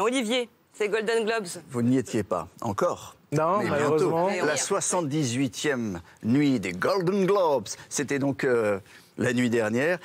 Olivier, c'est Golden Globes. Vous n'y étiez pas encore. Non, mais malheureusement. bientôt. La 78e nuit des Golden Globes. C'était donc la nuit dernière.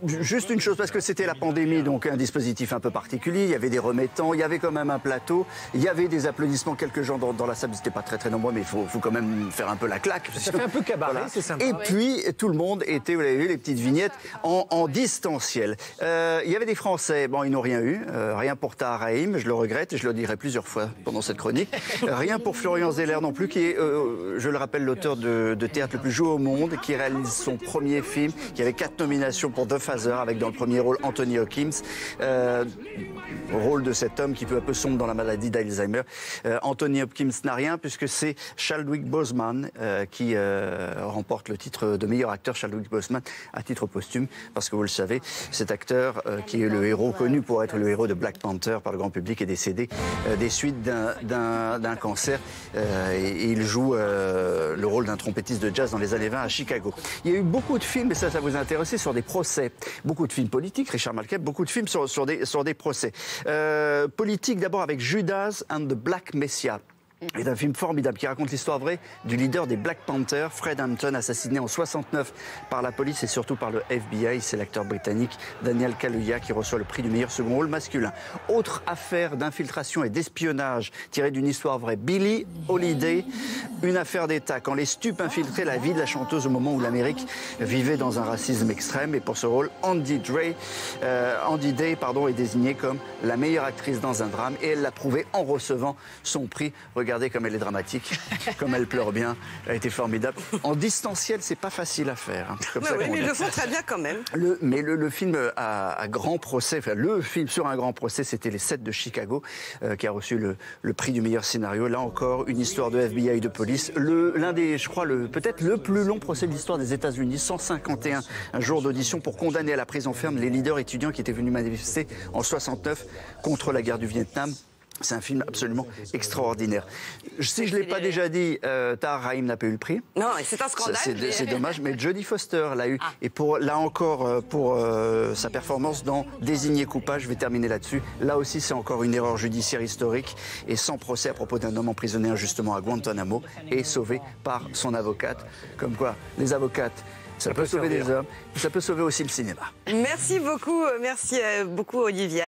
Juste une chose, parce que c'était la pandémie, donc un dispositif un peu particulier. Il y avait des remettants, il y avait quand même un plateau, il y avait des applaudissements, quelques gens dans la salle. C'était pas très nombreux, mais il faut quand même faire un peu la claque. Ça fait un peu cabaret, voilà. C'est sympa. Et puis, tout le monde était, vous l'avez vu, les petites vignettes en distanciel. Il y avait des Français, bon, ils n'ont rien eu. Rien pour Tahar Rahim, je le regrette, et je le dirai plusieurs fois pendant cette chronique. Rien pour Florian Zeller non plus, qui est, je le rappelle, l'auteur de théâtre le plus joué au monde, qui réalise son premier film, qui avait 4 nominations pour The Father, avec dans le premier rôle Anthony Hopkins, rôle de cet homme qui peu à peu sombre dans la maladie d'Alzheimer. Anthony Hopkins n'a rien, puisque c'est Chadwick Boseman qui remporte le titre de meilleur acteur, Chadwick Boseman, à titre posthume, parce que vous le savez, cet acteur qui est le héros, connu pour être le héros de Black Panther par le grand public, est décédé des suites d'un cancer, et il joue le rôle d'un trompettiste de jazz dans les années 20 à Chicago. Il y a eu beaucoup de films, et ça vous a intéressé, sur des procès. Beaucoup de films politiques, Richard Malkeb, beaucoup de films sur des procès. Politiques d'abord avec Judas and the Black Messiah. C'est un film formidable qui raconte l'histoire vraie du leader des Black Panthers, Fred Hampton, assassiné en 69 par la police et surtout par le FBI. C'est l'acteur britannique Daniel Kaluuya qui reçoit le prix du meilleur second rôle masculin. Autre affaire d'infiltration et d'espionnage tirée d'une histoire vraie, Billie Holiday, une affaire d'État quand les stupes infiltraient la vie de la chanteuse au moment où l'Amérique vivait dans un racisme extrême. Et pour ce rôle, Andy Day est désignée comme la meilleure actrice dans un drame, et elle l'a prouvé en recevant son prix. Regardez comme elle est dramatique, comme elle pleure bien, elle a été formidable. En distanciel, c'est pas facile à faire. Hein. Comme ça oui, mais ils le font très bien quand même. Le film à grand procès, enfin le film sur un grand procès, c'était Les 7 de Chicago, qui a reçu le prix du meilleur scénario. Là encore, une histoire de FBI, de police. L'un des, je crois, peut-être le plus long procès de l'histoire des États-Unis, 151 jours d'audition pour condamner à la prison ferme les leaders étudiants qui étaient venus manifester en 69 contre la guerre du Vietnam. C'est un film absolument extraordinaire. Si je ne l'ai pas déjà dit, Tahar Rahim n'a pas eu le prix. Non, c'est un scandale. C'est dommage, mais Jodie Foster l'a eu. Et là encore, pour sa performance dans Désigné coupable, je vais terminer là-dessus. Là aussi, c'est encore une erreur judiciaire historique et sans procès à propos d'un homme emprisonné injustement à Guantanamo et sauvé par son avocate. Comme quoi, les avocates, ça peut sauver des hommes, ça peut sauver aussi le cinéma. Merci beaucoup Olivier.